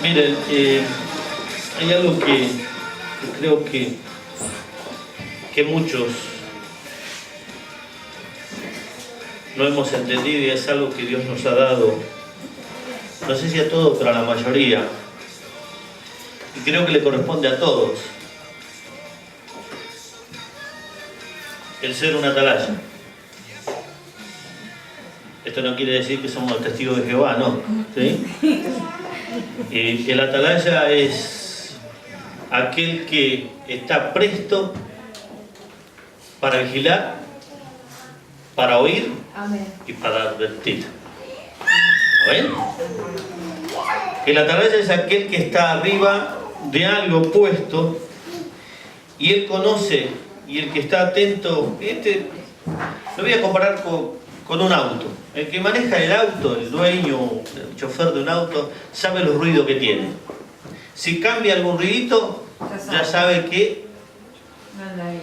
Miren, hay algo que creo que muchos no hemos entendido, y es algo que Dios nos ha dado, no sé si a todos, pero a la mayoría, y creo que le corresponde a todos, el ser un atalaya. Esto no quiere decir que somos testigos de Jehová, no, ¿sí? El atalaya es aquel que está presto para vigilar, para oír. Amén. Y para advertir. ¿Ven? El atalaya es aquel que está arriba de algo puesto y él conoce, y el que está atento, lo voy a comparar con un auto. El que maneja el auto, el dueño, el chofer de un auto, sabe los ruidos que tiene. Si cambia algún ruidito, ya sabe que no anda bien.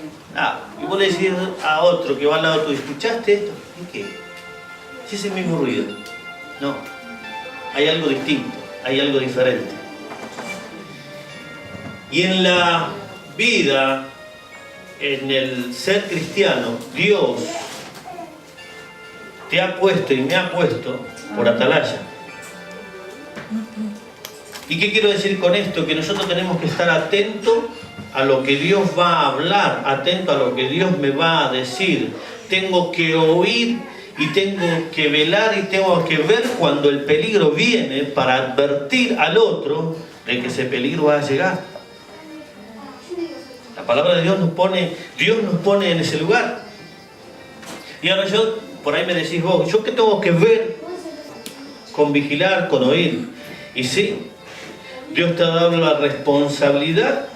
y vos le decís a otro que va al lado tuyo, ¿escuchaste esto? ¿Y qué? Si es el mismo ruido. No, hay algo distinto, hay algo diferente. Y en la vida, en el ser cristiano, Dios te ha puesto y me ha puesto por atalaya. ¿Y qué quiero decir con esto? Que nosotros tenemos que estar atentos a lo que Dios va a hablar, atento a lo que Dios me va a decir. Tengo que oír y tengo que velar y tengo que ver cuando el peligro viene para advertir al otro de que ese peligro va a llegar. La palabra de Dios nos pone en ese lugar. Y ahora por ahí me decís vos, ¿yo qué tengo que ver con vigilar, con oír? Y sí, Dios te ha dado la responsabilidad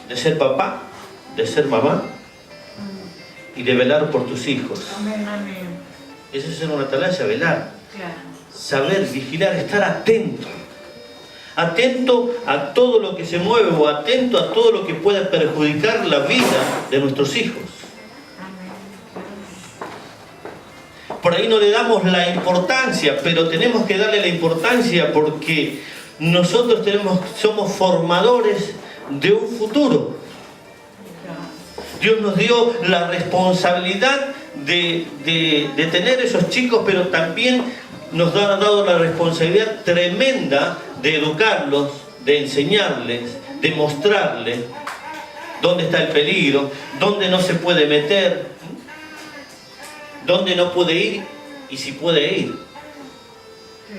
de ser papá, de ser mamá y de velar por tus hijos. Amén, amén. Eso es ser una atalaya, velar. Claro. Saber, vigilar, estar atento. Atento a todo lo que se mueve o atento a todo lo que pueda perjudicar la vida de nuestros hijos. Por ahí no le damos la importancia, pero tenemos que darle la importancia porque nosotros somos formadores de un futuro. Dios nos dio la responsabilidad de tener esos chicos, pero también nos ha dado la responsabilidad tremenda de educarlos, de enseñarles, de mostrarles dónde está el peligro, dónde no se puede meter, dónde no puede ir y si puede ir.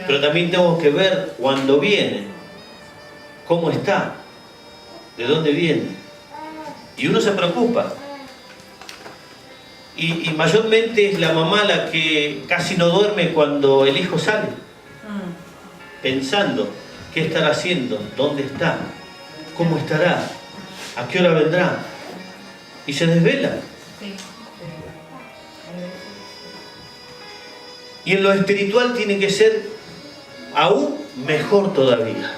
Pero también tenemos que ver cuando viene, cómo está, de dónde viene. Y uno se preocupa. Y mayormente es la mamá la que casi no duerme cuando el hijo sale. Pensando, ¿qué estará haciendo? ¿Dónde está? ¿Cómo estará? ¿A qué hora vendrá? Y se desvela. Sí. Y en lo espiritual tiene que ser aún mejor todavía.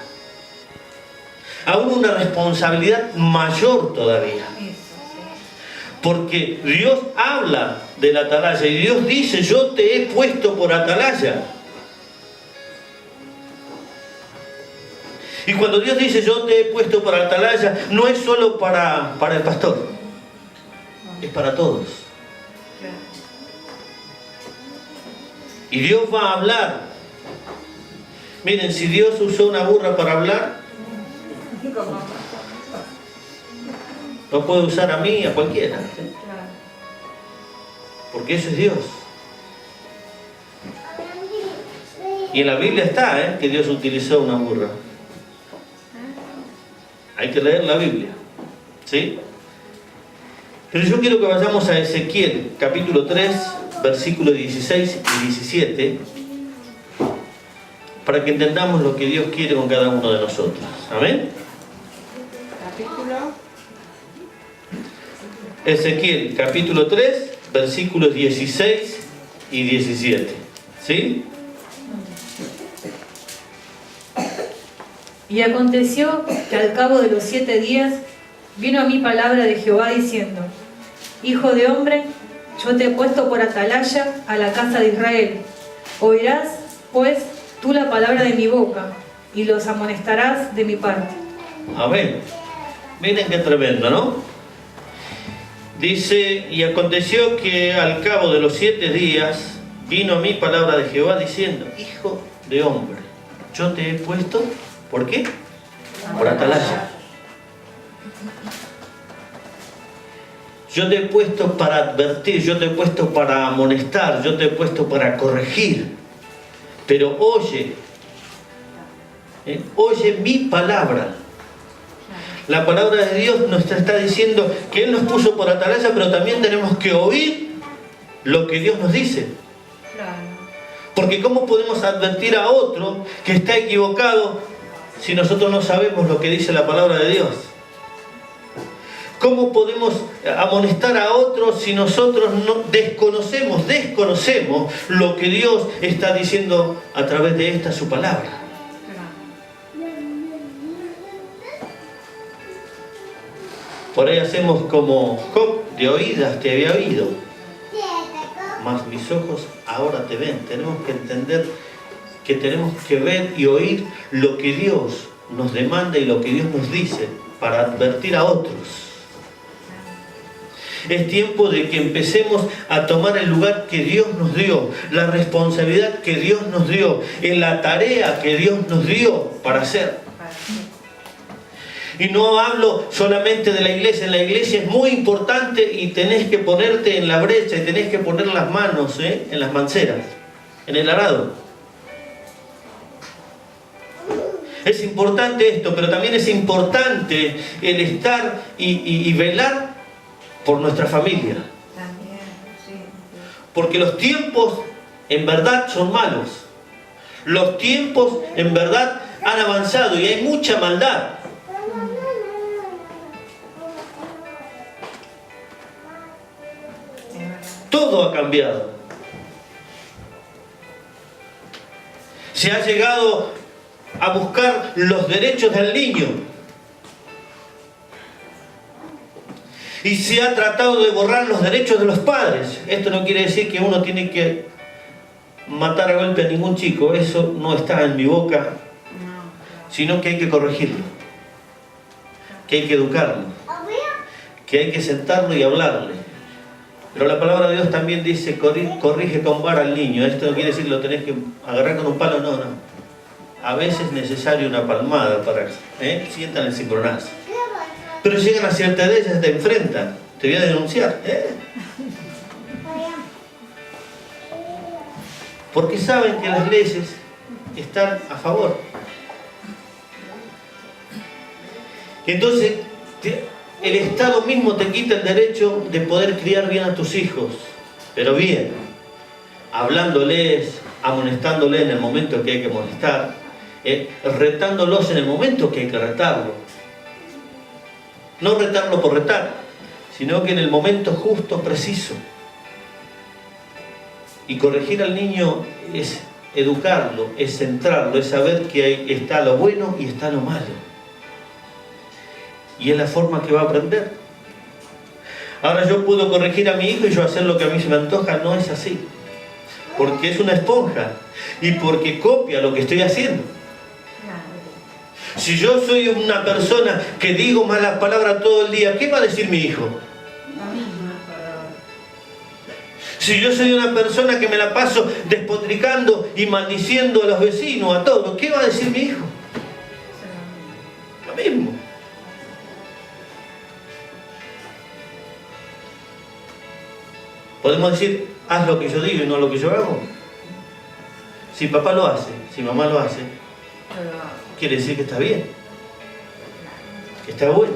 Aún una responsabilidad mayor todavía. Porque Dios habla de la atalaya y Dios dice, yo te he puesto por atalaya. Y cuando Dios dice, yo te he puesto por atalaya, no es solo para el pastor, es para todos. Y Dios va a hablar. Miren, si Dios usó una burra para hablar, lo puede usar a mí, a cualquiera. ¿Sí? Porque eso es Dios. Y en la Biblia está, que Dios utilizó una burra. Hay que leer la Biblia. ¿Sí? Pero yo quiero que vayamos a Ezequiel, capítulo 3, versículos 16 y 17, para que entendamos lo que Dios quiere con cada uno de nosotros. Amén. Capítulo. Ezequiel, capítulo 3, versículos 16 y 17. ¿Sí? Y aconteció que al cabo de los 7 días vino a mí palabra de Jehová diciendo: Hijo de hombre, yo te he puesto por atalaya a la casa de Israel. Oirás, pues, tú la palabra de mi boca, y los amonestarás de mi parte. Amén. Miren qué tremendo, ¿no? Dice, y aconteció que al cabo de los 7 días vino a mí palabra de Jehová diciendo, hijo de hombre, yo te he puesto, ¿por qué? Por atalaya. Yo te he puesto para advertir, yo te he puesto para amonestar, yo te he puesto para corregir. Pero oye mi palabra. La palabra de Dios nos está diciendo que Él nos puso por atalaya, pero también tenemos que oír lo que Dios nos dice. Claro. Porque ¿cómo podemos advertir a otro que está equivocado si nosotros no sabemos lo que dice la palabra de Dios? ¿Cómo podemos amonestar a otros si nosotros no desconocemos lo que Dios está diciendo a través de esta su palabra? Por ahí hacemos como Job, de oídas te había oído, mas mis ojos ahora te ven. Tenemos que entender que tenemos que ver y oír lo que Dios nos demanda y lo que Dios nos dice para advertir a otros. Es tiempo de que empecemos a tomar el lugar que Dios nos dio, la responsabilidad que Dios nos dio, en la tarea que Dios nos dio para hacer. Y no hablo solamente de la iglesia. En la iglesia es muy importante y tenés que ponerte en la brecha y tenés que poner las manos en las manceras, en el arado. Es importante esto, pero también es importante el estar y velar por nuestra familia. También, sí. Porque los tiempos en verdad son malos. Los tiempos en verdad han avanzado y hay mucha maldad. Todo ha cambiado. Se ha llegado a buscar los derechos del niño. Y se ha tratado de borrar los derechos de los padres. Esto no quiere decir que uno tiene que matar a golpe a ningún chico. Eso no está en mi boca. Sino que hay que corregirlo. Que hay que educarlo. Que hay que sentarlo y hablarle. Pero la palabra de Dios también dice, corrige con vara al niño. Esto no quiere decir que lo tenés que agarrar con un palo, no. A veces es necesario una palmada para sientan el cimbronazo. Pero llegan a cierta edad y ya te enfrentan. Te voy a denunciar. Porque saben que las leyes están a favor. Entonces, el Estado mismo te quita el derecho de poder criar bien a tus hijos, pero bien, hablándoles, amonestándoles en el momento que hay que amonestar, retándolos en el momento que hay que retarlo. No retarlo por retar, sino que en el momento justo, preciso. Y corregir al niño es educarlo, es centrarlo, es saber que ahí está lo bueno y está lo malo. Y es la forma que va a aprender. Ahora yo puedo corregir a mi hijo y yo hacer lo que a mí se me antoja. No es así. Porque es una esponja. Y porque copia lo que estoy haciendo. Si yo soy una persona que digo malas palabras todo el día, ¿qué va a decir mi hijo? Si yo soy una persona que me la paso despotricando y maldiciendo a los vecinos, a todos, ¿qué va a decir mi hijo? Lo mismo. Podemos decir, haz lo que yo digo y no lo que yo hago. Si papá lo hace, si mamá lo hace, quiere decir que está bien, que está bueno.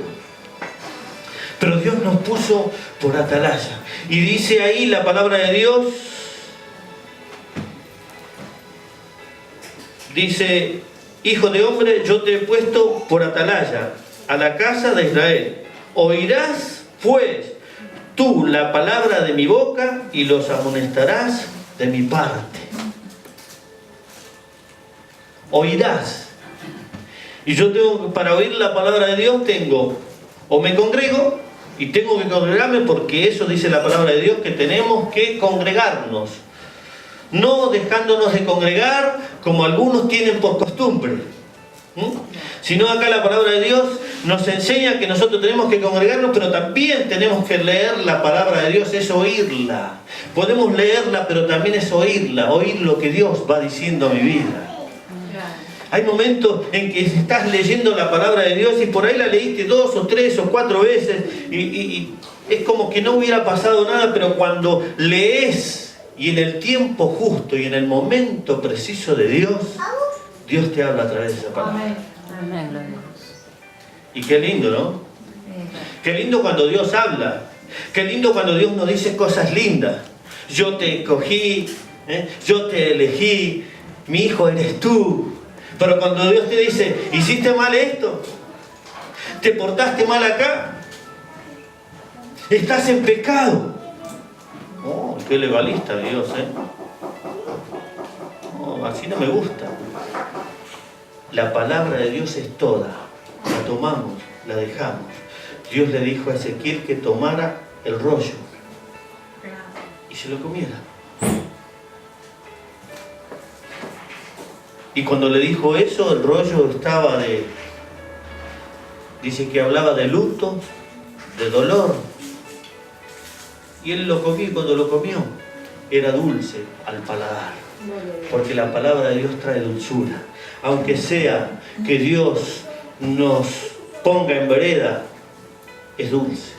Pero Dios nos puso por atalaya. Y dice ahí la palabra de Dios, dice, hijo de hombre, yo te he puesto por atalaya a la casa de Israel. Oirás pues tú la palabra de mi boca y los amonestarás de mi parte. Oirás. Y yo tengo, para oír la palabra de Dios tengo, o me congrego, Y tengo que congregarme porque eso dice la palabra de Dios, que tenemos que congregarnos. No dejándonos de congregar como algunos tienen por costumbre. Sino acá la palabra de Dios nos enseña que nosotros tenemos que congregarnos, pero también tenemos que leer la palabra de Dios, es oírla. Podemos leerla, pero también es oírla, oír lo que Dios va diciendo a mi vida. Hay momentos en que estás leyendo la palabra de Dios y por ahí la leíste 2 o 3 o 4 veces y es como que no hubiera pasado nada, pero cuando lees y en el tiempo justo y en el momento preciso de Dios, Dios te habla a través de esa palabra. Amén. Y qué lindo, ¿no? Qué lindo cuando Dios habla. Qué lindo cuando Dios nos dice cosas lindas. Yo te escogí, yo te elegí, mi hijo eres tú. Pero cuando Dios te dice, hiciste mal esto, te portaste mal acá, estás en pecado. Oh, qué legalista Dios, Oh, así no me gusta. La palabra de Dios es toda. La tomamos, la dejamos. Dios le dijo a Ezequiel que tomara el rollo y se lo comiera. Y cuando le dijo eso, el rollo estaba dice que hablaba de luto, de dolor. Y él lo comió y cuando lo comió, era dulce al paladar. Porque la palabra de Dios trae dulzura. Aunque sea que Dios nos ponga en vereda, es dulce.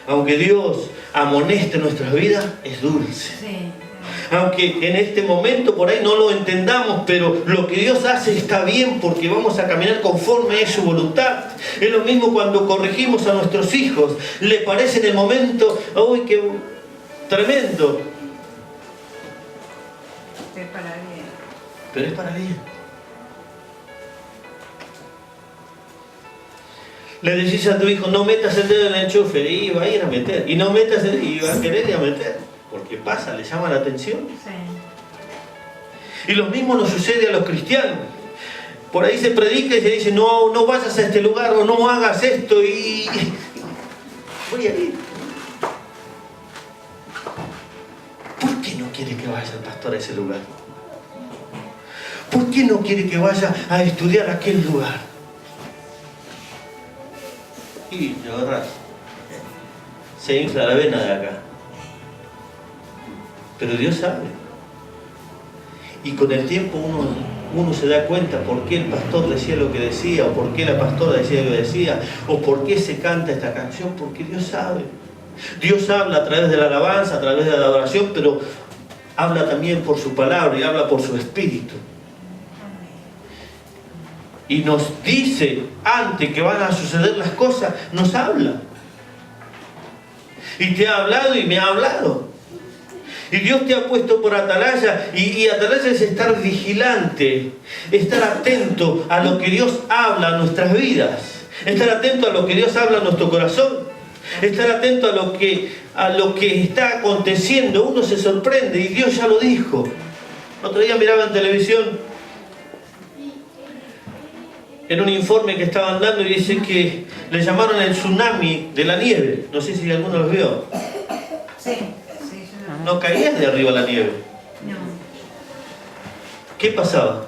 Aunque Dios amoneste nuestras vidas, es dulce. Sí. Aunque en este momento por ahí no lo entendamos, pero lo que Dios hace está bien porque vamos a caminar conforme a su voluntad. Es lo mismo cuando corregimos a nuestros hijos. Le parece en el momento, ¡uy, qué tremendo! Es para bien. Pero es para bien. Le decís a tu hijo, no metas el dedo en el enchufe, y va a ir a meter. Y no metas el dedo, y va a querer ir a meter. Porque pasa, le llama la atención. Sí. Y lo mismo nos sucede a los cristianos. Por ahí se predica y se dice, no, no vayas a este lugar o no hagas esto y voy a ir. ¿Por qué no quiere que vaya el pastor a ese lugar? ¿Por qué no quiere que vaya a estudiar a aquel lugar? Y te agarras. Se infla la vena de acá. Pero Dios sabe. Y con el tiempo uno se da cuenta por qué el pastor decía lo que decía, o por qué la pastora decía lo que decía, o por qué se canta esta canción, porque Dios sabe. Dios habla a través de la alabanza, a través de la adoración, pero habla también por su palabra y habla por su espíritu. Y nos dice, antes que van a suceder las cosas, nos habla. Y te ha hablado y me ha hablado. Y Dios te ha puesto por atalaya, y atalaya es estar vigilante, estar atento a lo que Dios habla a nuestras vidas, estar atento a lo que Dios habla a nuestro corazón, estar atento a lo que está aconteciendo. Uno se sorprende y Dios ya lo dijo. El otro día miraba en televisión, en un informe que estaban dando, y dice que le llamaron el tsunami de la nieve. No sé si alguno lo vio. Sí. No caías de arriba la nieve. No. ¿Qué pasaba?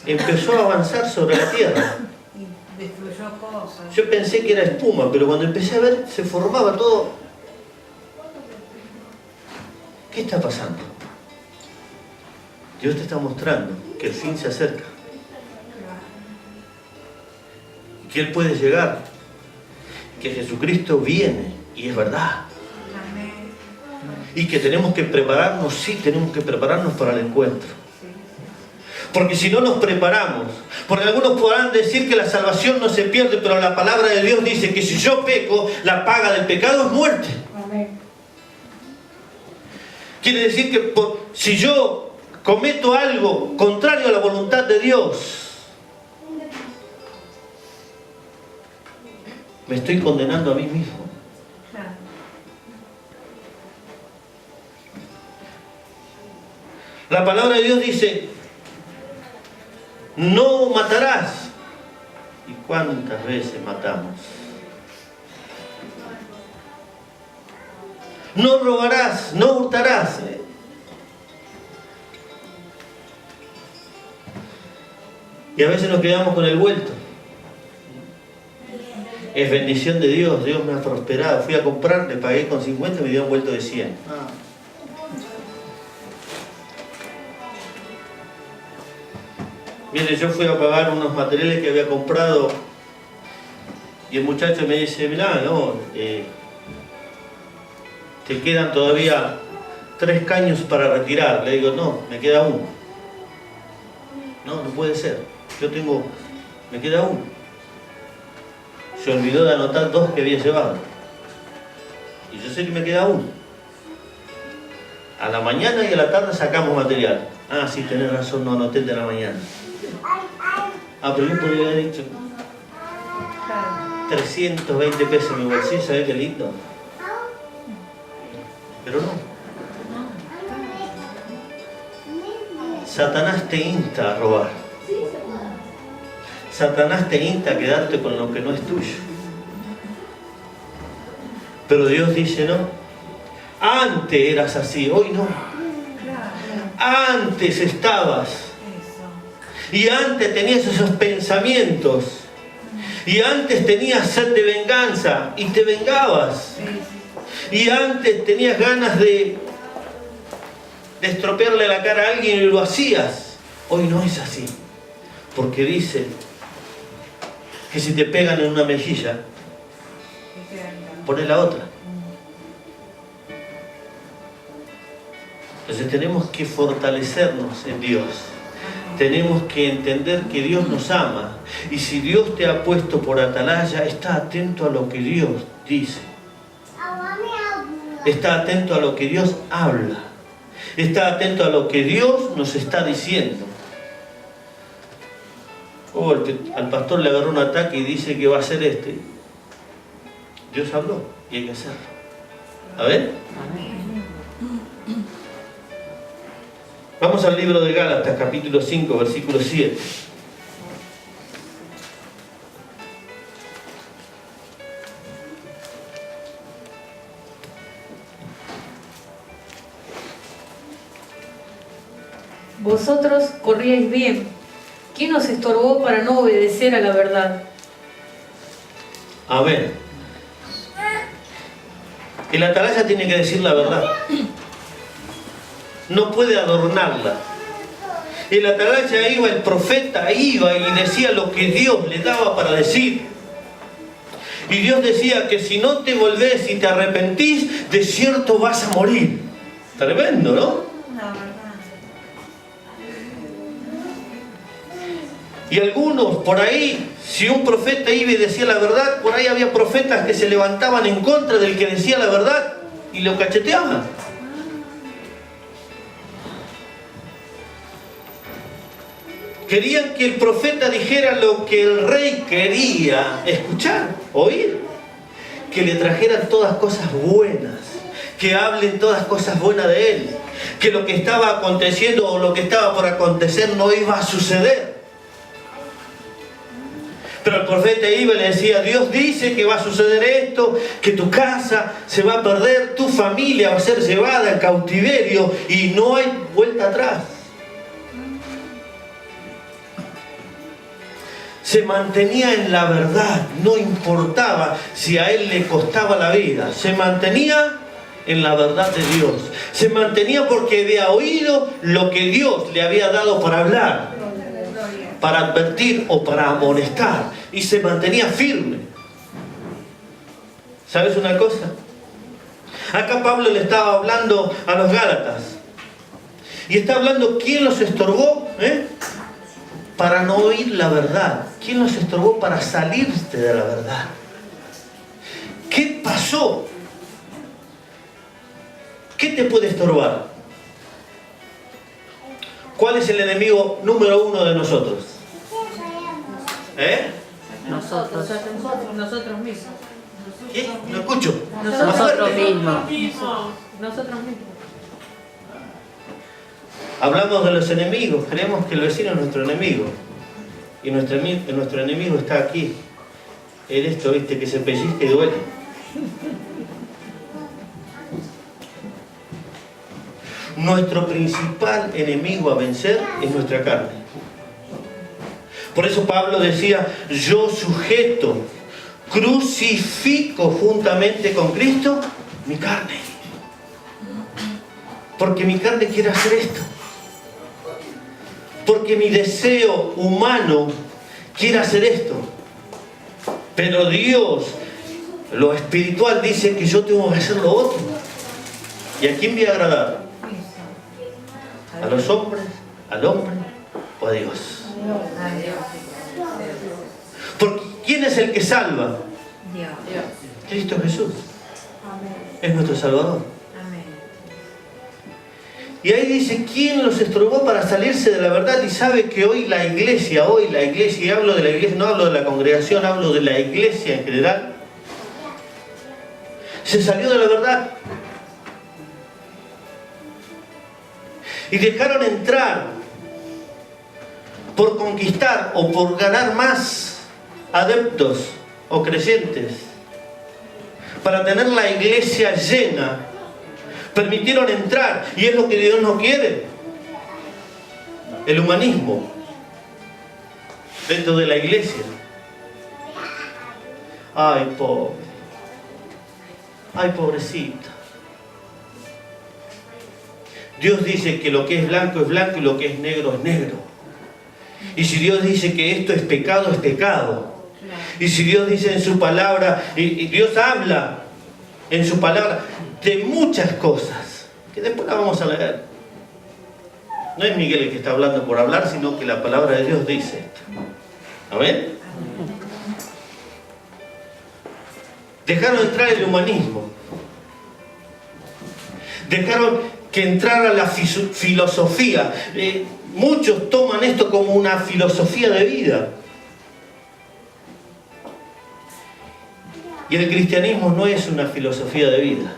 Empezó a avanzar sobre la tierra. Y destruyó cosas. Yo pensé que era espuma, pero cuando empecé a ver, se formaba todo. ¿Qué está pasando? Dios te está mostrando que el fin se acerca. Que Él puede llegar. Que Jesucristo viene. Y es verdad. Y que tenemos que prepararnos, sí, tenemos que prepararnos para el encuentro. Porque si no nos preparamos, porque algunos podrán decir que la salvación no se pierde, pero la palabra de Dios dice que si yo peco, la paga del pecado es muerte. Amén. Quiere decir que si yo cometo algo contrario a la voluntad de Dios, me estoy condenando a mí mismo. La palabra de Dios dice, no matarás. ¿Y cuántas veces matamos? No robarás, no hurtarás. Y a veces nos quedamos con el vuelto. Es bendición de Dios, Dios me ha prosperado. Fui a comprar, le pagué con 50 y me dio un vuelto de 100. Mire, yo fui a pagar unos materiales que había comprado y el muchacho me dice, mirá, no, te quedan todavía 3 caños para retirar. Le digo, no, me queda uno. No, no puede ser. Me queda uno. Se olvidó de anotar 2 que había llevado. Y yo sé que me queda uno. A la mañana y a la tarde sacamos material. Ah, sí, tenés razón, no anoté de la mañana. Ah, pero yo podría haber dicho 320 pesos en mi bolsillo, ¿sabés qué lindo? Pero no. Satanás te insta a robar. Satanás te insta a quedarte con lo que no es tuyo. Pero Dios dice, no. Antes eras así, hoy no. Antes estabas. Y antes tenías esos pensamientos. Y antes tenías sed de venganza y te vengabas. Y antes tenías ganas de estropearle la cara a alguien y lo hacías. Hoy no es así. Porque dice que si te pegan en una mejilla, poné la otra. Entonces tenemos que fortalecernos en Dios. Tenemos que entender que Dios nos ama. Y si Dios te ha puesto por atalaya, está atento a lo que Dios dice. Está atento a lo que Dios habla. Está atento a lo que Dios nos está diciendo. Al pastor le agarró un ataque y dice que va a hacer este. Dios habló y hay que hacerlo. A ver. Vamos al libro de Gálatas, capítulo 5, versículo 7. Vosotros corríais bien. ¿Quién os estorbó para no obedecer a la verdad? Amén. El atalaya tiene que decir la verdad. No puede adornarla. El atalaya iba, el profeta iba y decía lo que Dios le daba para decir. Y Dios decía que si no te volvés y te arrepentís, de cierto vas a morir. Tremendo, ¿no? Y algunos por ahí, si un profeta iba y decía la verdad, por ahí había profetas que se levantaban en contra del que decía la verdad y lo cacheteaban. Querían que el profeta dijera lo que el rey quería escuchar, oír. Que le trajeran todas cosas buenas, que hablen todas cosas buenas de él, que lo que estaba aconteciendo o lo que estaba por acontecer no iba a suceder. Pero el profeta iba y le decía, Dios dice que va a suceder esto, que tu casa se va a perder, tu familia va a ser llevada al cautiverio y no hay vuelta atrás. Se mantenía en la verdad, no importaba si a él le costaba la vida, se mantenía en la verdad de Dios, se mantenía porque había oído lo que Dios le había dado para hablar, para advertir o para amonestar, y se mantenía firme. ¿Sabes una cosa? Acá Pablo le estaba hablando a los Gálatas y está hablando quién los estorbó, para no oír la verdad. ¿Quién los estorbó para salirte de la verdad? ¿Qué pasó? ¿Qué te puede estorbar? ¿Cuál es el enemigo número 1 de nosotros? Nosotros mismos. ¿Qué? No escucho. Nosotros mismos. Hablamos de los enemigos, creemos que el vecino es nuestro enemigo. Y nuestro enemigo está aquí. En esto, viste, que se pellizca y duele. nuestro principal enemigo a vencer es nuestra carne. Por eso Pablo decía, yo sujeto, crucifico juntamente con Cristo mi carne. Porque mi carne quiere hacer esto. Porque mi deseo humano quiere hacer esto. Pero Dios, lo espiritual, dice que yo tengo que hacer lo otro. ¿Y a quién voy a agradar? ¿A los hombres? ¿Al hombre? ¿O a Dios? Porque ¿quién es el que salva? Dios. Cristo Jesús. Es nuestro Salvador. Y ahí dice, ¿quién los estorbó para salirse de la verdad? Y sabe que hoy la iglesia, y hablo de la iglesia, no hablo de la congregación, hablo de la iglesia en general, se salió de la verdad. Y dejaron entrar por conquistar o por ganar más adeptos o creyentes, para tener la iglesia llena. Permitieron entrar, y es lo que Dios no quiere. El humanismo dentro de la iglesia. Ay, pobre. Ay, pobrecita. Dios dice que lo que es blanco y lo que es negro es negro. Y si Dios dice que esto es pecado, es pecado. Y si Dios dice en su palabra, y Dios habla en su palabra de muchas cosas, que después la vamos a leer. No es Miguel el que está hablando por hablar, sino que la palabra de Dios dice esto. ¿Amén? Dejaron entrar el humanismo. Dejaron que entrara la filosofía. Muchos toman esto como una filosofía de vida. Y el cristianismo no es una filosofía de vida.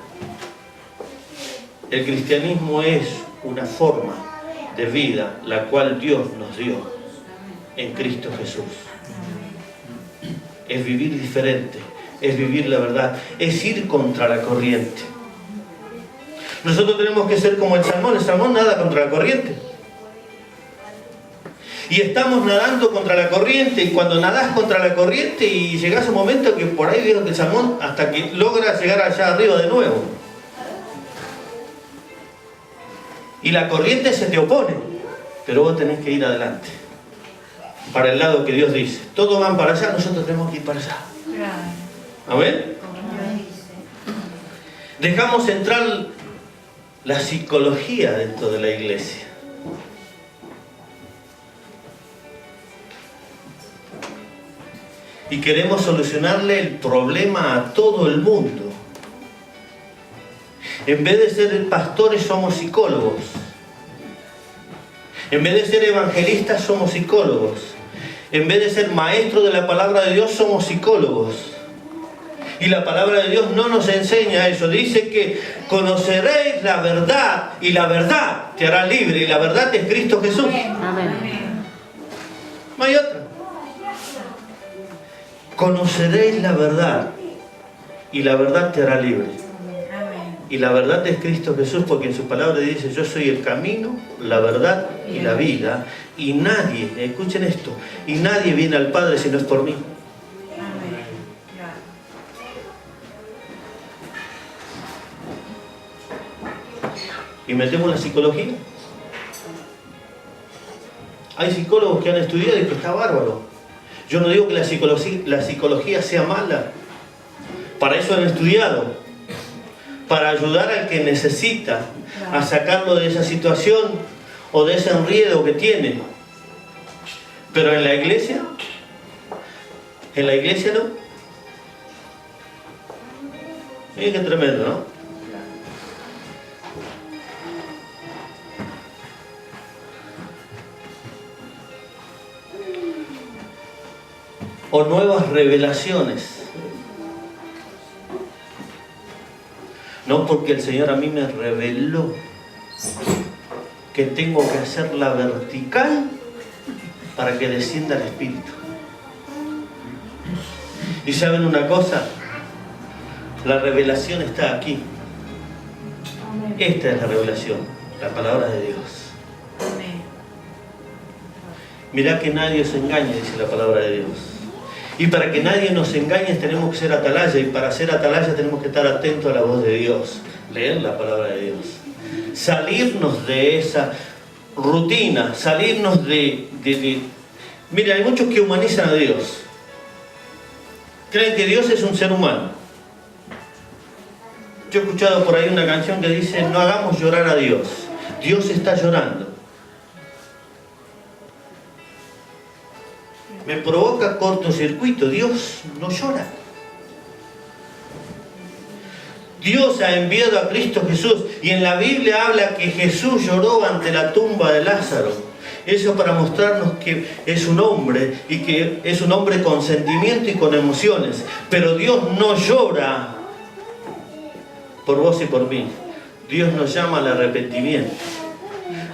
El cristianismo es una forma de vida la cual Dios nos dio en Cristo Jesús. Es vivir diferente, es vivir la verdad, es ir contra la corriente. Nosotros tenemos que ser como el salmón nada contra la corriente. Y estamos nadando contra la corriente, y cuando nadás contra la corriente y llegás a un momento que por ahí vieron que el salmón hasta que logra llegar allá arriba de nuevo. Y la corriente se te opone, pero vos tenés que ir adelante, para el lado que Dios dice. Todos van para allá, nosotros tenemos que ir para allá. ¿Amén? Dejamos entrar la psicología dentro de la iglesia. Y queremos solucionarle el problema a todo el mundo. En vez de ser pastores, somos psicólogos. En vez de ser evangelistas, somos psicólogos. En vez de ser maestros de la palabra de Dios, somos psicólogos. Y la palabra de Dios no nos enseña eso. Dice que conoceréis la verdad, y la verdad te hará libre. Y la verdad es Cristo Jesús. Amén. No hay otra. Conoceréis la verdad, y la verdad te hará libre. Y la verdad es Cristo Jesús, porque en su palabra dice, yo soy el camino, la verdad y la vida. Y nadie, escuchen esto, y nadie viene al Padre si no es por mí. Y metemos la psicología. Hay psicólogos que han estudiado y que está bárbaro. Yo no digo que la psicología sea mala. Para eso han estudiado. Para ayudar al que necesita a sacarlo de esa situación o de ese enredo que tiene. Pero en la iglesia no. Miren qué tremendo, ¿no? O nuevas revelaciones. No, porque el Señor a mí me reveló que tengo que hacerla vertical para que descienda el Espíritu. ¿Y saben una cosa? La revelación está aquí. Esta es la revelación. La palabra de Dios. Amén. Mirá que nadie os engañe, dice la palabra de Dios. Y para que nadie nos engañe tenemos que ser atalaya, y para ser atalaya tenemos que estar atentos a la voz de Dios, leer la palabra de Dios, salirnos de esa rutina, salirnos de... Mira, hay muchos que humanizan a Dios, creen que Dios es un ser humano. Yo he escuchado por ahí una canción que dice: no hagamos llorar a Dios, Dios está llorando. Me provoca cortocircuito. Dios no llora. Dios ha enviado a Cristo Jesús, y en la Biblia habla que Jesús lloró ante la tumba de Lázaro. Eso para mostrarnos que es un hombre, y que es un hombre con sentimiento y con emociones. Pero Dios no llora por vos y por mí. Dios nos llama al arrepentimiento.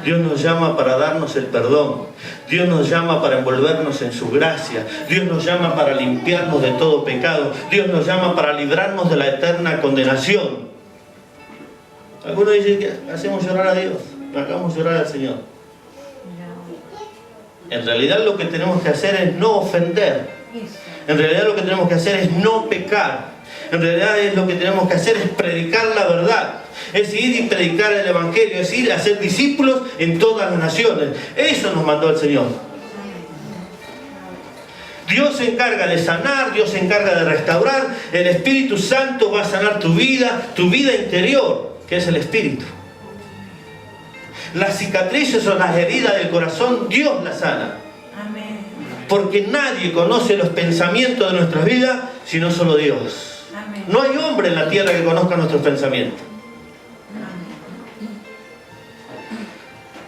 Dios nos llama para darnos el perdón. Dios nos llama para envolvernos en su gracia. Dios nos llama para limpiarnos de todo pecado. Dios nos llama para librarnos de la eterna condenación. Algunos dicen que hacemos llorar a Dios, hagamos llorar al Señor. En realidad lo que tenemos que hacer es no ofender. En realidad lo que tenemos que hacer es no pecar. En realidad lo que tenemos que hacer es predicar la verdad. Es ir y predicar el Evangelio, es ir a ser discípulos en todas las naciones. Eso nos mandó el Señor. Dios se encarga de sanar, Dios se encarga de restaurar. El Espíritu Santo va a sanar tu vida interior, que es el Espíritu. Las cicatrices o las heridas del corazón, Dios las sana. Porque nadie conoce los pensamientos de nuestras vidas, sino solo Dios. No hay hombre en la tierra que conozca nuestros pensamientos.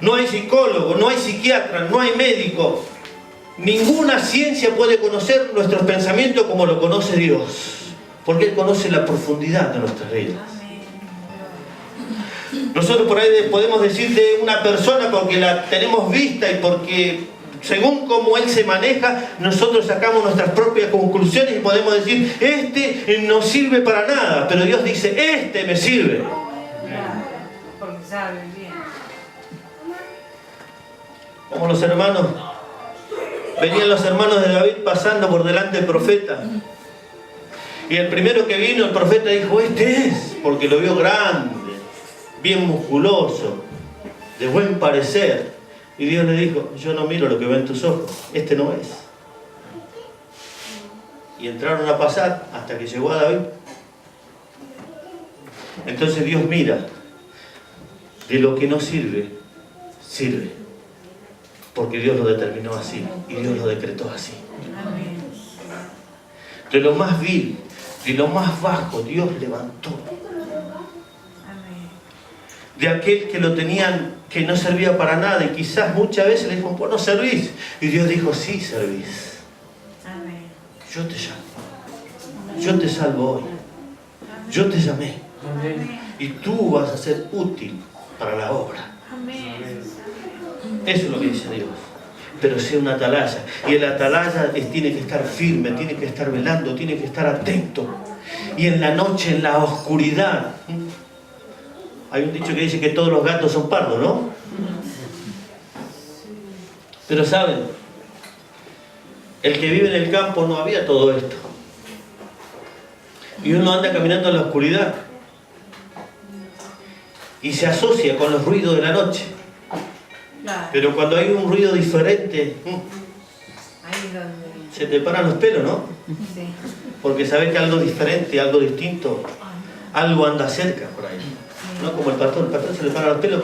No hay psicólogo, no hay psiquiatra, no hay médico. Ninguna ciencia puede conocer nuestros pensamientos como lo conoce Dios. Porque Él conoce la profundidad de nuestras vidas. Nosotros por ahí podemos decir de una persona porque la tenemos vista y porque según cómo Él se maneja, nosotros sacamos nuestras propias conclusiones y podemos decir: este no sirve para nada. Pero Dios dice: este me sirve. Porque sabe bien. Como los hermanos, venían los hermanos de David pasando por delante del profeta. Y el primero que vino, el profeta dijo: este es, porque lo vio grande, bien musculoso, de buen parecer. Y Dios le dijo: yo no miro lo que ven tus ojos, este no es. Y entraron a pasar hasta que llegó a David. Entonces Dios mira, de lo que no sirve, sirve. Porque Dios lo determinó así, y Dios lo decretó así. De lo más vil, de lo más bajo, Dios levantó. De aquel que lo tenían, que no servía para nada, y quizás muchas veces le dijo: pues no servís. Y Dios dijo: sí servís. Yo te llamo. Yo te salvo hoy. Yo te llamé. Y tú vas a ser útil para la obra. Eso es lo que dice Dios. Pero sea una atalaya. Y el atalaya tiene que estar firme, tiene que estar velando, tiene que estar atento. Y en la noche, en la oscuridad. Hay un dicho que dice que todos los gatos son pardos, ¿no? Pero saben, el que vive en el campo no había todo esto. Y uno anda caminando en la oscuridad. Y se asocia con los ruidos de la noche. Pero cuando hay un ruido diferente, se te paran los pelos, ¿no? Sí. Porque sabes que algo diferente, algo distinto, algo anda cerca por ahí. No como el pastor se le paran los pelos,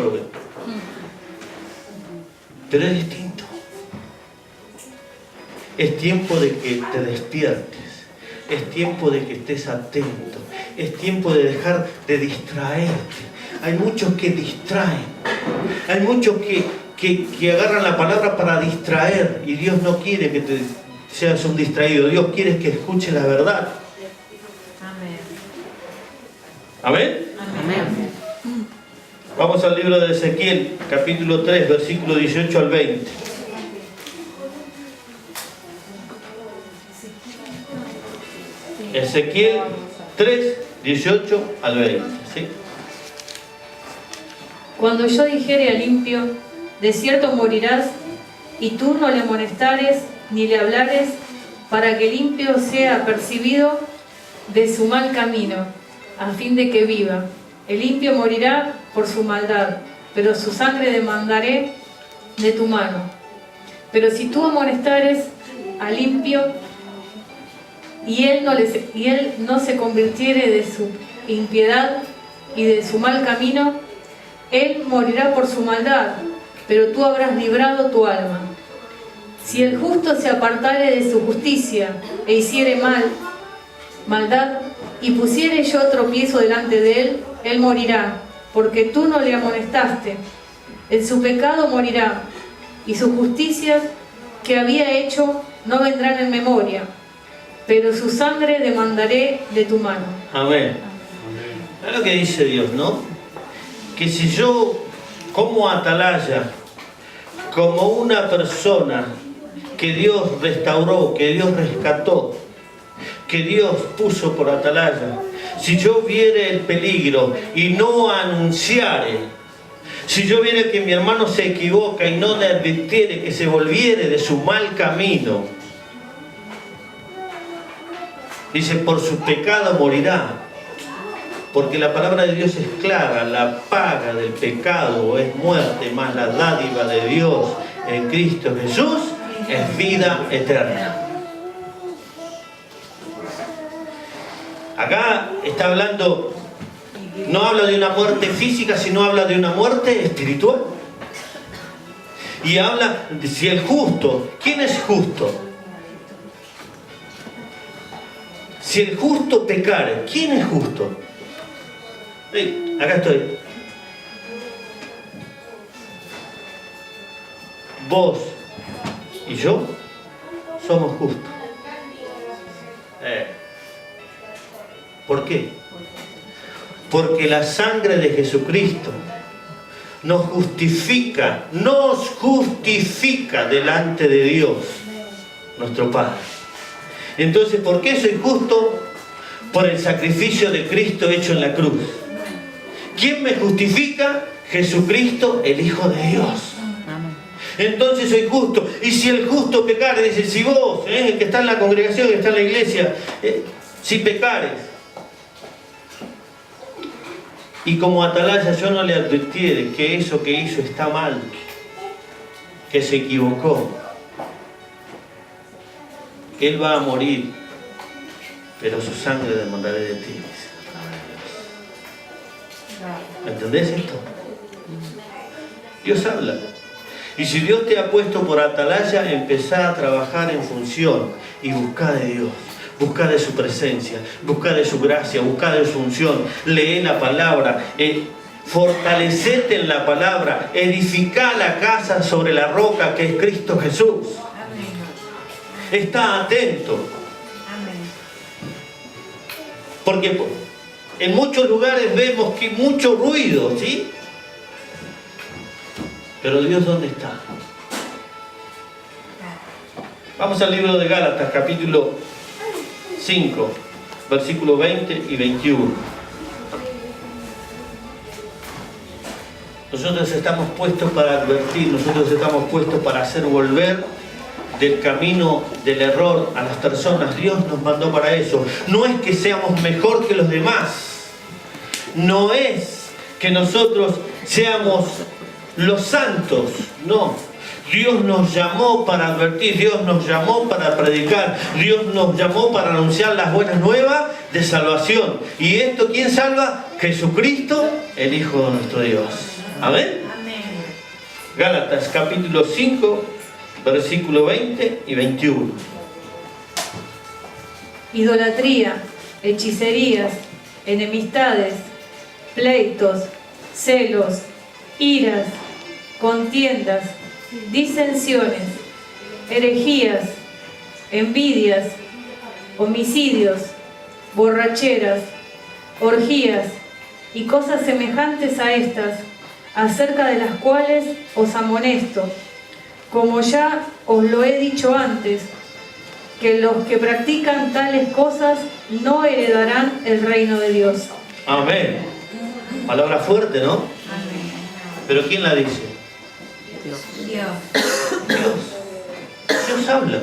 pero es distinto. Es tiempo de que te despiertes, es tiempo de que estés atento, es tiempo de dejar de distraerte. Hay muchos que distraen, hay muchos que agarran la palabra para distraer, y Dios no quiere que te seas un distraído. Dios quiere que escuches la verdad. Amén. Amén. Vamos al libro de Ezequiel, capítulo 3, versículo 18 al 20. Ezequiel 3, 18 al 20. ¿Sí? Cuando yo dijere al limpio, de cierto morirás, y tú no le amonestares ni le hablares, para que el limpio sea apercibido de su mal camino, a fin de que viva. El limpio morirá por su maldad, pero su sangre demandaré de tu mano. Pero si tú amonestares al limpio, y él no se convirtiere de su impiedad y de su mal camino, él morirá por su maldad, pero tú habrás librado tu alma. Si el justo se apartare de su justicia e hiciere maldad, y pusiere yo tropiezo delante de él, él morirá, porque tú no le amonestaste. En su pecado morirá, y sus justicias que había hecho no vendrán en memoria, pero su sangre demandaré de tu mano. Amén. Es lo que dice Dios, ¿no? Que si yo, como atalaya, como una persona que Dios restauró, que Dios rescató, que Dios puso por atalaya, si yo viere el peligro y no anunciare, si yo viere que mi hermano se equivoca y no le advirtiere, que se volviere de su mal camino, dice, por su pecado morirá. Porque la palabra de Dios es clara, la paga del pecado es muerte, más la dádiva de Dios en Cristo Jesús es vida eterna. Acá está hablando, no habla de una muerte física, sino habla de una muerte espiritual. Y habla de si el justo, ¿quién es justo? Si el justo pecare, ¿quién es justo? Acá estoy. Vos y yo somos justos. ¿Por qué? Porque la sangre de Jesucristo nos justifica delante de Dios, nuestro Padre. Entonces, ¿por qué soy justo? Por el sacrificio de Cristo hecho en la cruz. ¿Quién me justifica? Jesucristo, el Hijo de Dios. Entonces soy justo. Y si el justo pecare, dice, si vos, el que está en la congregación, que está en la iglesia, si pecares, y como atalaya yo no le advirtiere que eso que hizo está mal, que se equivocó, él va a morir, pero su sangre demandaré de ti. ¿Me entendés esto? Dios habla. Y si Dios te ha puesto por atalaya, empezá a trabajar en función y buscá de Dios. Buscá de su presencia, buscá de su gracia, buscá de su unción. Lee la palabra, fortalecete en la palabra, edificá la casa sobre la roca que es Cristo Jesús. Está atento. Porque en muchos lugares vemos que mucho ruido, ¿sí? Pero Dios, ¿dónde está? Vamos al libro de Gálatas, capítulo 5, versículos 20 y 21. Nosotros estamos puestos para advertir, nosotros estamos puestos para hacer volver del camino del error a las personas. Dios nos mandó para eso. No es que seamos mejor que los demás, no es que nosotros seamos los santos, no. Dios nos llamó para advertir, Dios nos llamó para predicar, Dios nos llamó para anunciar las buenas nuevas de salvación. ¿Y esto quién salva? Jesucristo, el Hijo de nuestro Dios. ¿Amén? Amén. Gálatas capítulo 5, versículo 20 y 21. Idolatría, hechicerías, enemistades, pleitos, celos, iras, contiendas, disensiones, herejías, envidias, homicidios, borracheras, orgías y cosas semejantes a estas, acerca de las cuales os amonesto, como ya os lo he dicho antes, que los que practican tales cosas no heredarán el reino de Dios. Amén. Palabra fuerte, ¿no? ¿Pero quién la dice? Dios. Dios habla.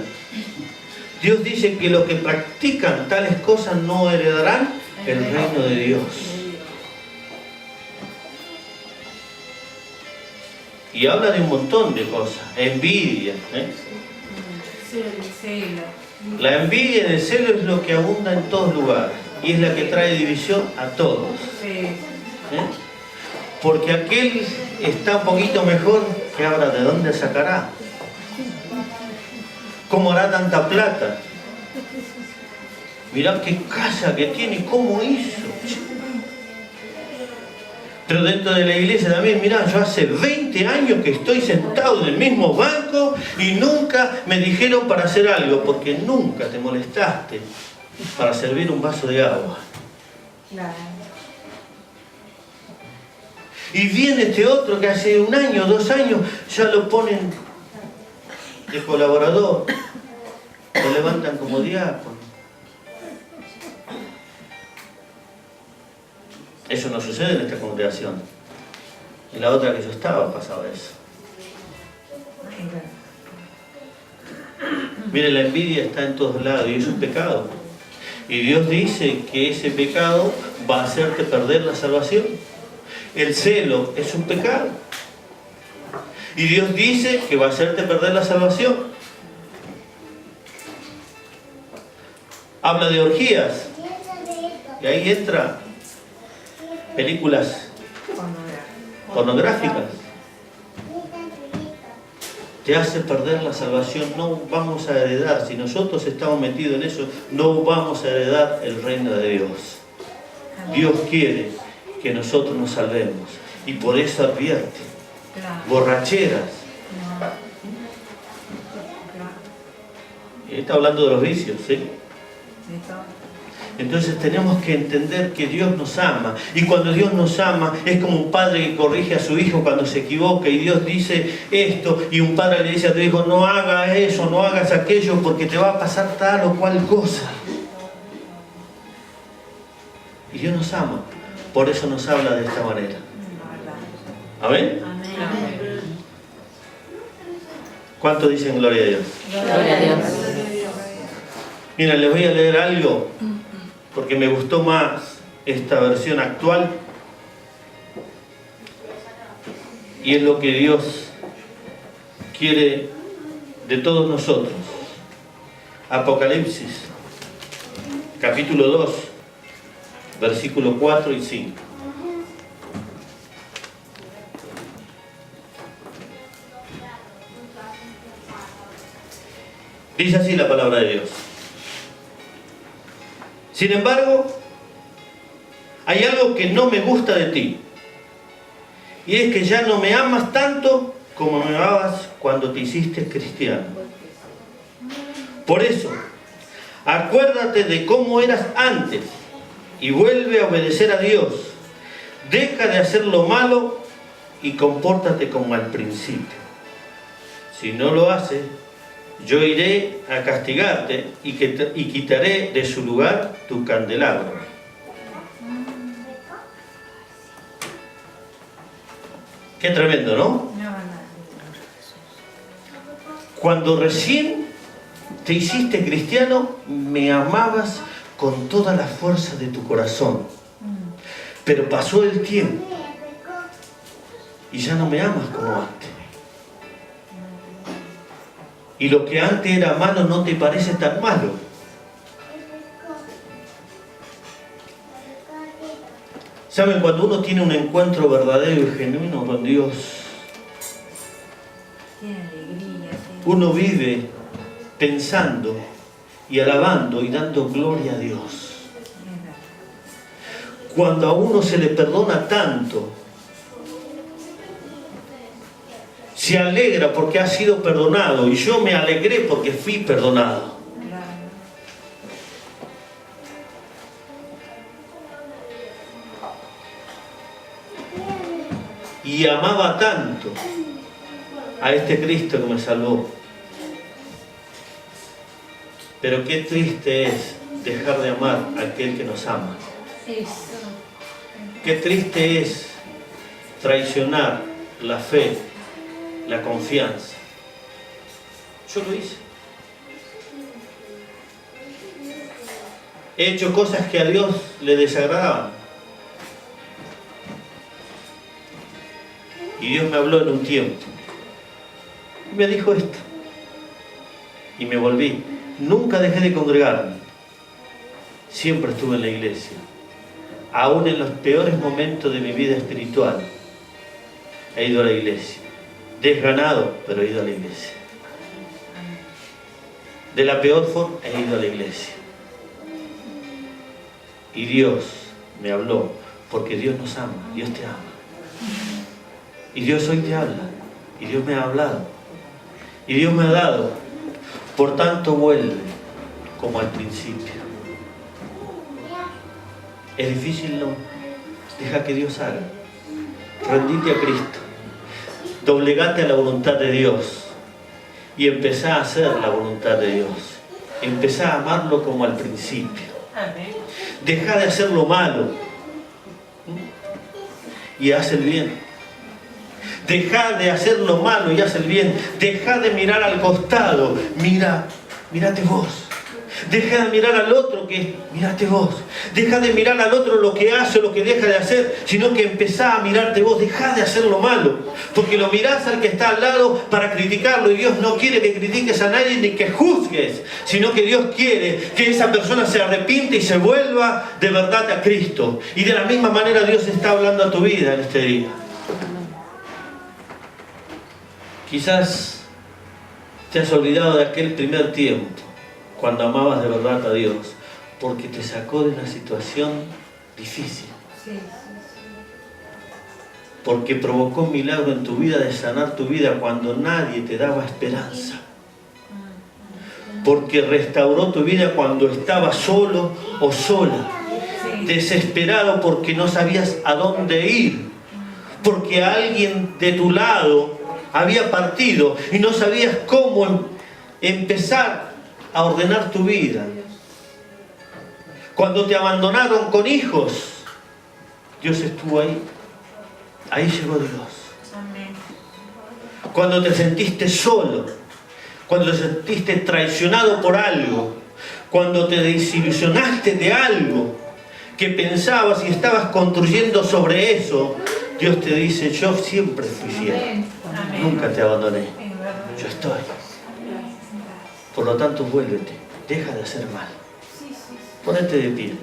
Dios dice que los que practican tales cosas no heredarán el reino de Dios. Y habla de un montón de cosas. Envidia. Celo. La envidia y el celo es lo que abunda en todos lugares. Y es la que trae división a todos. Sí. Porque aquel está un poquito mejor, que ahora de dónde sacará. ¿Cómo hará tanta plata? Mirá qué casa que tiene, cómo hizo. Pero dentro de la iglesia también, mirá, yo hace 20 años que estoy sentado en el mismo banco y nunca me dijeron para hacer algo, porque nunca te molestaste para servir un vaso de agua. Claro. Y viene este otro que hace 1 año, 2 años, ya lo ponen de colaborador, lo levantan como diácono. Eso no sucede en esta congregación. En la otra que yo estaba pasaba eso. Miren, la envidia está en todos lados y es un pecado. Y Dios dice que ese pecado va a hacerte perder la salvación. El celo es un pecado. Y Dios dice que va a hacerte perder la salvación. Habla de orgías. Y ahí entra películas pornográficas. Te hace perder la salvación. No vamos a heredar. Si nosotros estamos metidos en eso, no vamos a heredar el reino de Dios. Dios quiere que nosotros nos salvemos. Y por eso advierte. Borracheras. Y está hablando de los vicios, ¿sí? Entonces tenemos que entender que Dios nos ama. Y cuando Dios nos ama, es como un padre que corrige a su hijo cuando se equivoca. Y Dios dice esto, y un padre le dice a tu hijo, no hagas eso, no hagas aquello, porque te va a pasar tal o cual cosa. Y Dios nos ama. Por eso nos habla de esta manera. ¿Amén? ¿Cuántos dicen gloria a Dios? Gloria a Dios. Mira, les voy a leer algo, porque me gustó más esta versión actual. Y es lo que Dios quiere de todos nosotros. Apocalipsis, capítulo 2, versículos 4 y 5. Dice así la palabra de Dios. Sin embargo, hay algo que no me gusta de ti. Y es que ya no me amas tanto como me amabas cuando te hiciste cristiano. Por eso, acuérdate de cómo eras antes y vuelve a obedecer a Dios. Deja de hacer lo malo y compórtate como al principio. Si no lo haces, yo iré a castigarte y quitaré de su lugar tu candelabro. Qué tremendo, ¿no? Cuando recién te hiciste cristiano, me amabas con toda la fuerza de tu corazón. Pero pasó el tiempo y ya no me amas como antes. Y lo que antes era malo no te parece tan malo. ¿Saben? Cuando uno tiene un encuentro verdadero y genuino con Dios, uno vive pensando y alabando y dando gloria a Dios. Cuando a uno se le perdona tanto, se alegra porque ha sido perdonado, y yo me alegré porque fui perdonado. Y amaba tanto a este Cristo que me salvó. Pero qué triste es dejar de amar a aquel que nos ama. Qué triste es traicionar la fe, la confianza. Yo lo hice. He hecho cosas que a Dios le desagradaban. Y Dios me habló en un tiempo. Y me dijo esto. Y me volví. Nunca dejé de congregarme. Siempre estuve en la iglesia. Aún en los peores momentos de mi vida espiritual, he ido a la iglesia. Desganado, pero he ido a la iglesia. De la peor forma, he ido a la iglesia. Y Dios me habló, porque Dios nos ama, Dios te ama. Y Dios hoy te habla, y Dios me ha hablado, y Dios me ha dado. Por tanto, vuelve como al principio. Es difícil, no. Deja que Dios haga. Rendite a Cristo. Doblegate a la voluntad de Dios. Y empezá a hacer la voluntad de Dios. Empezá a amarlo como al principio. Deja de hacer lo malo. Y haz el bien. Deja de hacer lo malo y haz el bien. Deja de mirar al costado. Mírate vos. Deja de mirar al otro mírate vos. Deja de mirar al otro lo que hace o lo que deja de hacer, sino que empezá a mirarte vos. Deja de hacer lo malo, porque lo mirás al que está al lado para criticarlo, y Dios no quiere que critiques a nadie ni que juzgues, sino que Dios quiere que esa persona se arrepiente y se vuelva de verdad a Cristo. Y de la misma manera Dios está hablando a tu vida en este día. Quizás te has olvidado de aquel primer tiempo, cuando amabas de verdad a Dios, porque te sacó de una situación difícil. Porque provocó un milagro en tu vida de sanar tu vida cuando nadie te daba esperanza. Porque restauró tu vida cuando estabas solo o sola, desesperado porque no sabías a dónde ir, porque alguien de tu lado había partido y no sabías cómo empezar a ordenar tu vida. Cuando te abandonaron con hijos, Dios estuvo ahí. Ahí llegó Dios. Cuando te sentiste solo, cuando te sentiste traicionado por algo, cuando te desilusionaste de algo que pensabas y estabas construyendo sobre eso, Dios te dice: yo siempre fui fiel. Nunca te abandoné. Yo estoy. Por lo tanto, vuélvete. Deja de hacer mal. Ponete de pie.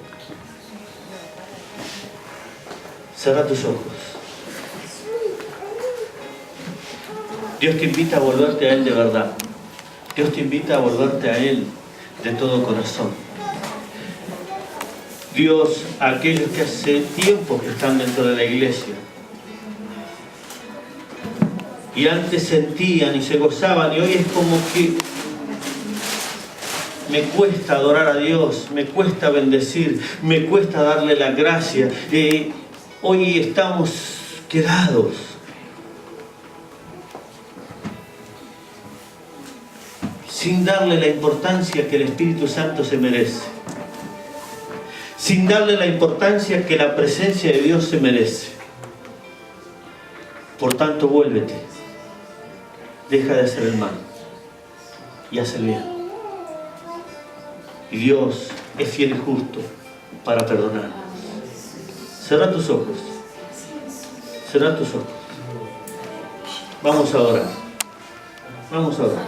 Cerra tus ojos. Dios te invita a volverte a Él de verdad. Dios te invita a volverte a Él de todo corazón. Dios, a aquellos que hace tiempo que están dentro de la iglesia y antes sentían y se gozaban, y hoy es como que me cuesta adorar a Dios, me cuesta bendecir, me cuesta darle la gracia. Hoy estamos quedados. Sin darle la importancia que el Espíritu Santo se merece. Sin darle la importancia que la presencia de Dios se merece. Por tanto, vuélvete. Deja de hacer el mal y haz el bien. Y Dios es fiel y justo para perdonar. Cerra tus ojos. Cerra tus ojos. Vamos a orar. Vamos a orar.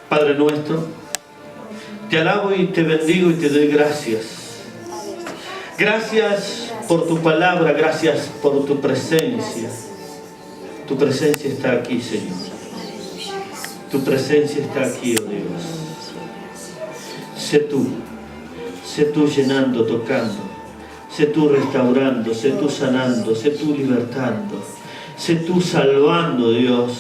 Padre nuestro, te alabo y te bendigo y te doy gracias. Gracias por tu palabra, gracias por tu presencia. Tu presencia está aquí, Señor. Tu presencia está aquí, oh Dios. Sé tú llenando, tocando. Sé tú restaurando, sé tú sanando, sé tú libertando. Sé tú salvando, Dios.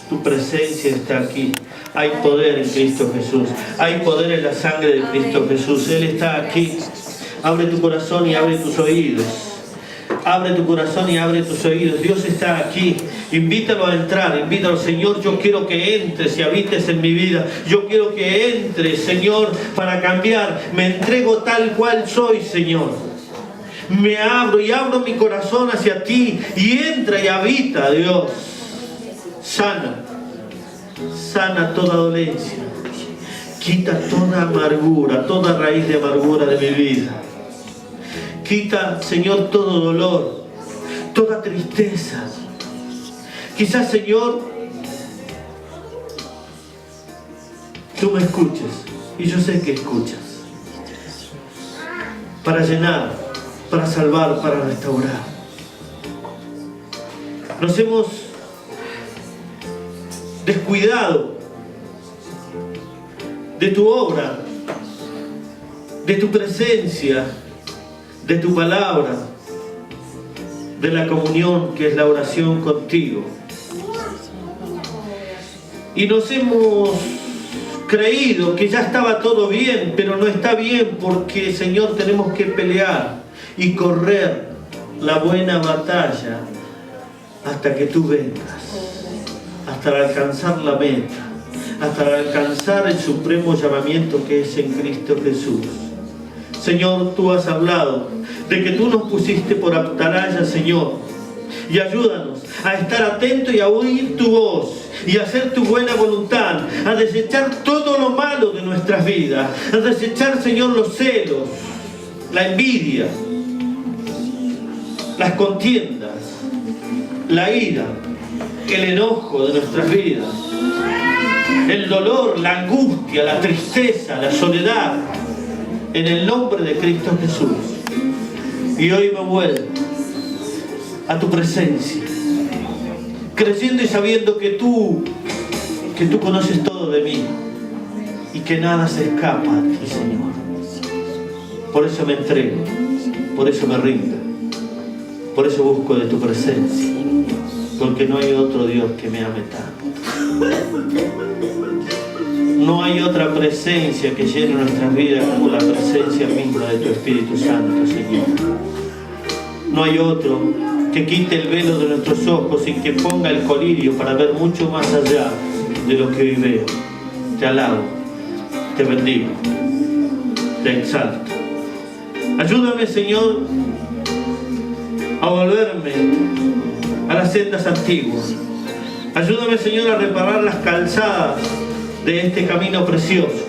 Tu presencia está aquí. Hay poder en Cristo Jesús. Hay poder en la sangre de Cristo Jesús. Él está aquí. Abre tu corazón y abre tus oídos. Abre tu corazón y abre tus oídos. Dios está aquí. Invítalo a entrar. Invítalo, Señor. Yo quiero que entres y habites en mi vida. Yo quiero que entres, Señor, para cambiar. Me entrego tal cual soy, Señor. Me abro y abro mi corazón hacia ti y entra y habita, Dios. Sana. Sana toda dolencia. Quita toda amargura, toda raíz de amargura de mi vida. Quita, Señor, todo dolor, toda tristeza. Quizás, Señor, tú me escuches y yo sé que escuchas. Para llenar, para salvar, para restaurar. Nos hemos descuidado de tu obra, de tu presencia, de tu palabra, de la comunión que es la oración contigo. Y nos hemos creído que ya estaba todo bien, pero no está bien porque, Señor, tenemos que pelear y correr la buena batalla hasta que tú vengas, hasta alcanzar la meta, hasta alcanzar el supremo llamamiento que es en Cristo Jesús. Señor, tú has hablado de que tú nos pusiste por atalaya, Señor, y ayúdanos a estar atentos y a oír tu voz y a hacer tu buena voluntad, a desechar todo lo malo de nuestras vidas, a desechar, Señor, los celos, la envidia, las contiendas, la ira, el enojo de nuestras vidas, el dolor, la angustia, la tristeza, la soledad, en el nombre de Cristo Jesús. Y hoy me vuelvo a tu presencia, creyendo y sabiendo que tú conoces todo de mí y que nada se escapa a ti, Señor. Por eso me entrego, por eso me rindo, por eso busco de tu presencia, porque no hay otro Dios que me ame tanto. No hay otra presencia que llene nuestras vidas como la presencia misma de tu Espíritu Santo, Señor. No hay otro que quite el velo de nuestros ojos y que ponga el colirio para ver mucho más allá de lo que hoy veo. Te alabo, te bendigo, te exalto. Ayúdame, Señor, a volverme a las sendas antiguas. Ayúdame, Señor, a reparar las calzadas de este camino precioso.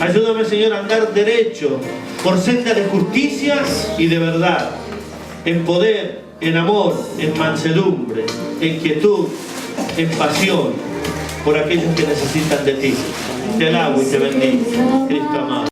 Ayúdame, Señor, a andar derecho por senda de justicia y de verdad, en poder, en amor, en mansedumbre, en quietud, en pasión por aquellos que necesitan de ti. Te alabo y te bendigo, Cristo amado.